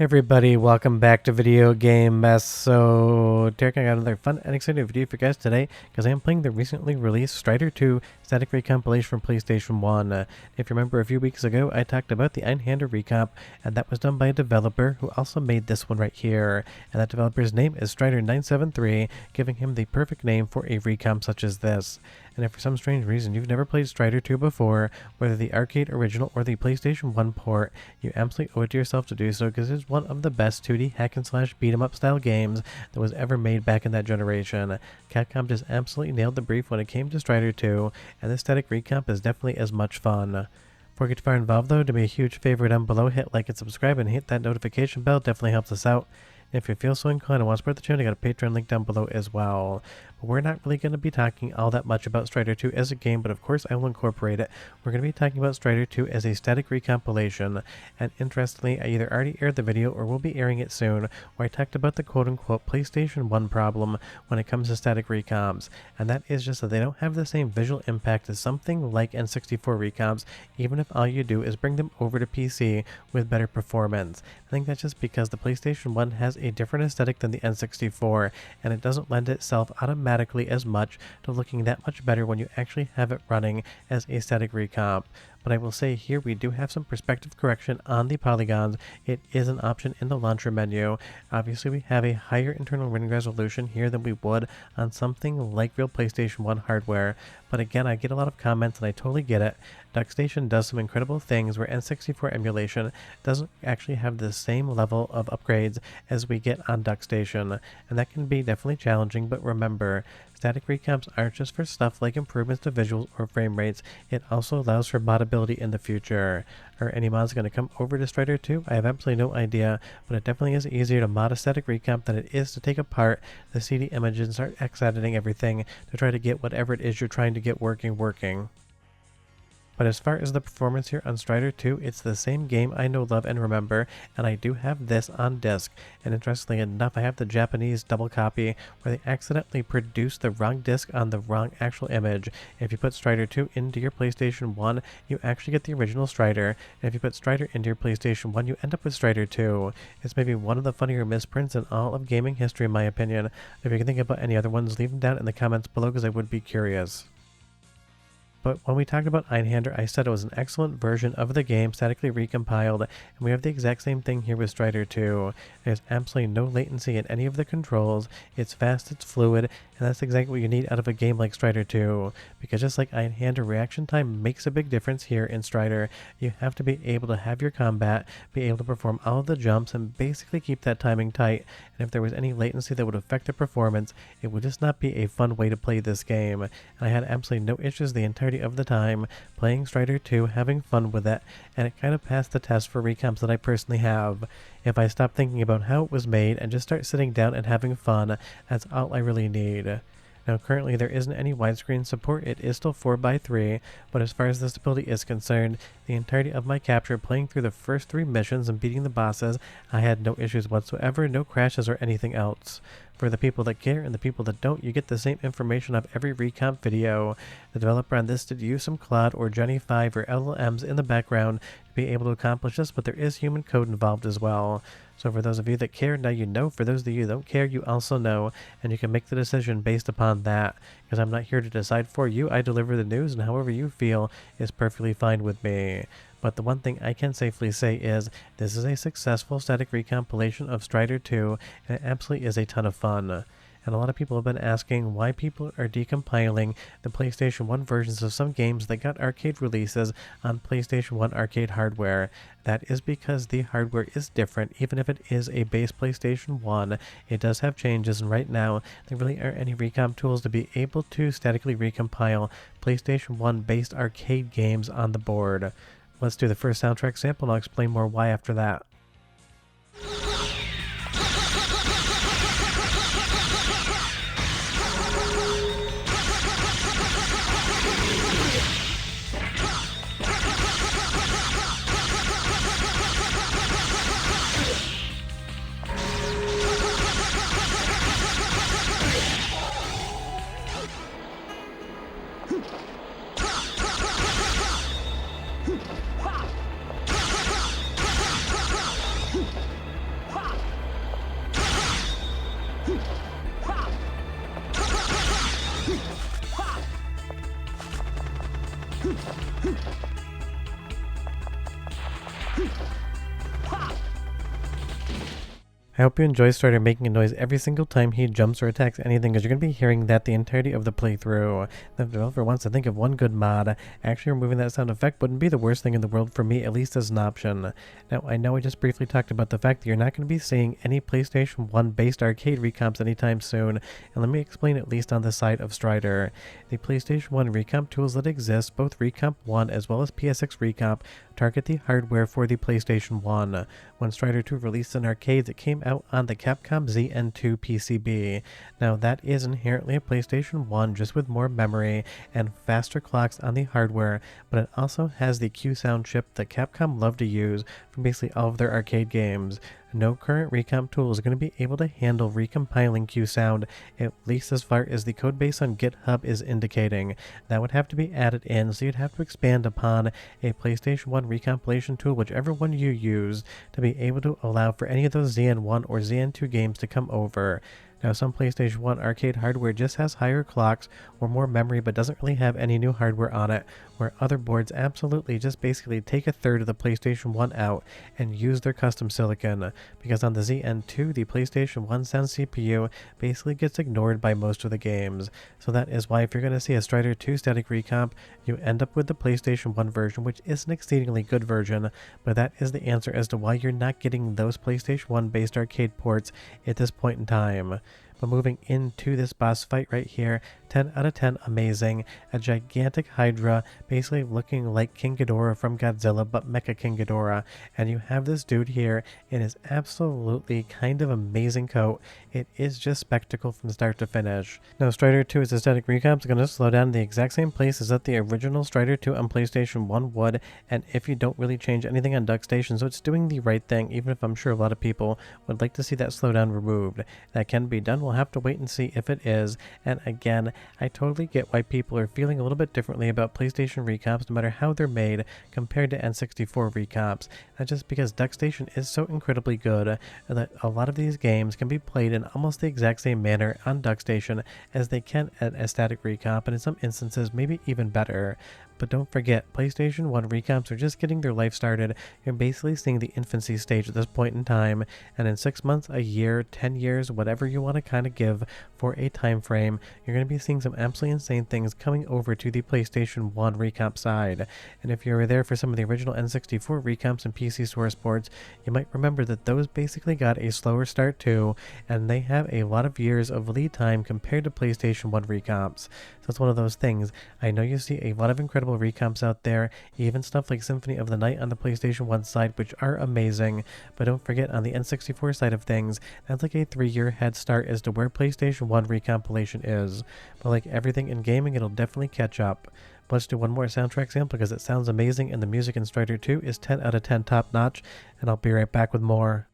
Hey everybody, welcome back to Video Game Mess. So, Derek, I got another fun and exciting video for you guys today because I am playing the recently released Strider 2 static recompilation from PlayStation 1. If you remember a few weeks ago, I talked about the Einhander recomp, and that was done by a developer who also made this one right here. And that developer's name is Strider973, giving him the perfect name for a recomp such as this. And if for some strange reason you've never played Strider 2 before, whether the arcade original or the PlayStation 1 port, you absolutely owe it to yourself to do so because it's one of the best 2D hack and slash beat 'em up style games that was ever made back in that generation. Capcom just absolutely nailed the brief when it came to Strider 2, and this static recomp is definitely as much fun. Before we get too far involved though, do me a huge favor down below, hit like and subscribe and hit that notification bell, definitely helps us out. If you feel so inclined and want to support the channel, I got a Patreon link down below as well. But we're not really going to be talking all that much about Strider 2 as a game, but of course I will incorporate it. We're going to be talking about Strider 2 as a static recompilation, and interestingly, I either already aired the video or will be airing it soon, where I talked about the quote-unquote PlayStation 1 problem when it comes to static recomps, and that is just that they don't have the same visual impact as something like N64 recomps, even if all you do is bring them over to PC with better performance. I think that's just because the PlayStation 1 has a different aesthetic than the N64, and it doesn't lend itself automatically as much to looking that much better when you actually have it running as a static recomp. But I will say here we do have some perspective correction on the polygons. It is an option in the launcher menu. Obviously we have a higher internal rendering resolution here than we would on something like real PlayStation 1 hardware. But again, I get a lot of comments and I totally get it. DuckStation does some incredible things where N64 emulation doesn't actually have the same level of upgrades as we get on DuckStation, and that can be definitely challenging, but remember, static recomps aren't just for stuff like improvements to visuals or frame rates, it also allows for modability in the future. Are any mods going to come over to Strider 2? I have absolutely no idea, but it definitely is easier to mod a static recomp than it is to take apart the CD images and start X-editing everything to try to get whatever it is you're trying to get working. But as far as the performance here on Strider 2, it's the same game I know, love, and remember, and I do have this on disc. And interestingly enough, I have the Japanese double copy where they accidentally produced the wrong disc on the wrong actual image. If you put Strider 2 into your PlayStation 1, you actually get the original Strider, and if you put Strider into your PlayStation 1, you end up with Strider 2. It's maybe one of the funnier misprints in all of gaming history in my opinion. If you can think about any other ones, leave them down in the comments below because I would be curious. But when we talked about Einhander, I said it was an excellent version of the game, statically recompiled, and we have the exact same thing here with Strider 2. There's absolutely no latency in any of the controls, it's fast, it's fluid, and that's exactly what you need out of a game like Strider 2. Because just like Einhander, reaction time makes a big difference here in Strider. You have to be able to have your combat, be able to perform all of the jumps, and basically keep that timing tight. And if there was any latency that would affect the performance, it would just not be a fun way to play this game. And I had absolutely no issues the entire of the time playing Strider 2, having fun with it, and it kind of passed the test for recomps that I personally have. If I stop thinking about how it was made and just start sitting down and having fun, that's all I really need. Now currently there isn't any widescreen support, it is still 4:3, but as far as the stability is concerned, the entirety of my capture playing through the first 3 missions and beating the bosses, I had no issues whatsoever, no crashes or anything else. For the people that care and the people that don't, you get the same information of every recomp video. The developer on this did use some Cloud or Johnny 5 or LLMs in the background to be able to accomplish this, but there is human code involved as well. So for those of you that care, now you know. For those of you that don't care, you also know, and you can make the decision based upon that. Because I'm not here to decide for you, I deliver the news, and however you feel is perfectly fine with me. But the one thing I can safely say is, this is a successful static recompilation of Strider 2, and it absolutely is a ton of fun. And a lot of people have been asking why people are decompiling the PlayStation 1 versions of some games that got arcade releases on PlayStation 1 arcade hardware. That is because the hardware is different, even if it is a base PlayStation 1. It does have changes, and right now there really aren't any recomp tools to be able to statically recompile PlayStation 1 based arcade games on the board. Let's do the first soundtrack sample and I'll explain more why after that. I hope you enjoy Strider making a noise every single time he jumps or attacks anything, because you're going to be hearing that the entirety of the playthrough. The developer wants to think of one good mod. Actually, removing that sound effect wouldn't be the worst thing in the world for me, at least as an option. Now, I know I just briefly talked about the fact that you're not going to be seeing any PlayStation 1 based arcade recomps anytime soon, and let me explain at least on the side of Strider. The PlayStation 1 recomp tools that exist, both Recomp 1 as well as PS6 Recomp, target the hardware for the PlayStation 1. When Strider 2 released in arcades, it came out on the Capcom ZN2 PCB. Now that is inherently a PlayStation 1 just with more memory and faster clocks on the hardware, but it also has the Q-Sound chip that Capcom loved to use for basically all of their arcade games. No current recomp tool is going to be able to handle recompiling Q-Sound, at least as far as the codebase on GitHub is indicating. That would have to be added in, so you'd have to expand upon a PlayStation 1 recompilation tool, whichever one you use, to be able to allow for any of those ZN1 or ZN2 games to come over. Now, some PlayStation 1 arcade hardware just has higher clocks or more memory but doesn't really have any new hardware on it, where other boards absolutely just basically take a third of the PlayStation 1 out and use their custom silicon, because on the ZN2, the PlayStation 1 sound CPU basically gets ignored by most of the games. So that is why if you're going to see a Strider 2 static recomp, you end up with the PlayStation 1 version, which is an exceedingly good version, but that is the answer as to why you're not getting those PlayStation 1 based arcade ports at this point in time. But moving into this boss fight right here, 10 out of 10 amazing. A gigantic Hydra, basically looking like King Ghidorah from Godzilla, but Mecha King Ghidorah. And you have this dude here in his absolutely kind of amazing coat. It is just spectacle from start to finish. Now, Strider 2 is a static recomp. It's going to slow down in the exact same place as that the original Strider 2 on PlayStation 1 would, and if you don't really change anything on Duck Station, so it's doing the right thing, even if I'm sure a lot of people would like to see that slowdown removed. That can be done. We'll have to wait and see if it is, and again, I totally get why people are feeling a little bit differently about PlayStation recomps, no matter how they're made, compared to N64 recomps. That's just because Duck Station is so incredibly good that a lot of these games can be played in almost the exact same manner on Duck Station as they can at a static recomp, and in some instances maybe even better. But don't forget, PlayStation 1 recomps are just getting their life started. You're basically seeing the infancy stage at this point in time, and in 6 months, a year, 10 years, whatever you want to kind of give for a time frame, you're going to be seeing some absolutely insane things coming over to the PlayStation 1 recomp side. And if you were there for some of the original N64 recomps and PC source ports, you might remember that those basically got a slower start too, and they have a lot of years of lead time compared to PlayStation 1 recomps. So it's one of those things. I know you see a lot of incredible recomps out there, even stuff like Symphony of the Night on the PlayStation 1 side, which are amazing, but don't forget on the N64 side of things, that's like a 3-year head start as to where PlayStation 1 recompilation is. But like everything in gaming, it'll definitely catch up. But let's do one more soundtrack sample because it sounds amazing, and the music in Strider 2 is 10 out of 10 top notch, and I'll be right back with more.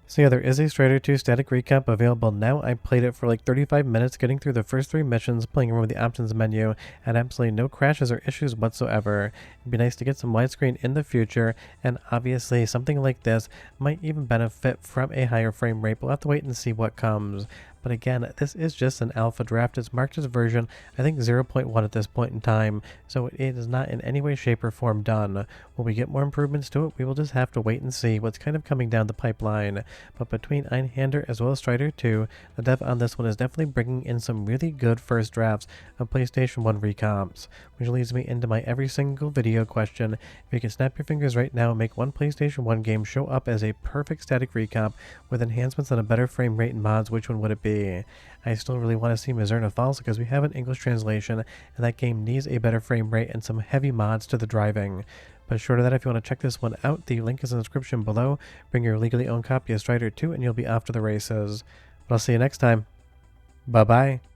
So yeah, there is a Strider 2 static recap available now. I played it for like 35 minutes, getting through the first 3 missions, playing around with the options menu, and absolutely no crashes or issues whatsoever. It'd be nice to get some widescreen in the future, and obviously something like this might even benefit from a higher frame rate. We'll have to wait and see what comes. But again, this is just an alpha draft. It's marked as version, I think 0.1 at this point in time, so it is not in any way, shape, or form done. Will we get more improvements to it? We will just have to wait and see what's kind of coming down the pipeline. But between Einhander as well as Strider 2, the dev on this one is definitely bringing in some really good first drafts of PlayStation 1 recomps, which leads me into my every single video question. If you can snap your fingers right now and make one PlayStation 1 game show up as a perfect static recomp with enhancements and a better frame rate and mods, which one would it be? quality. I still really want to see Mizerna Falls because we have an English translation, and that game needs a better frame rate and some heavy mods to the driving. But short of that, if you want to check this one out, the link is in the description below. Bring your legally owned copy of Strider 2 and you'll be off to the races. But I'll see you next time. Bye-bye.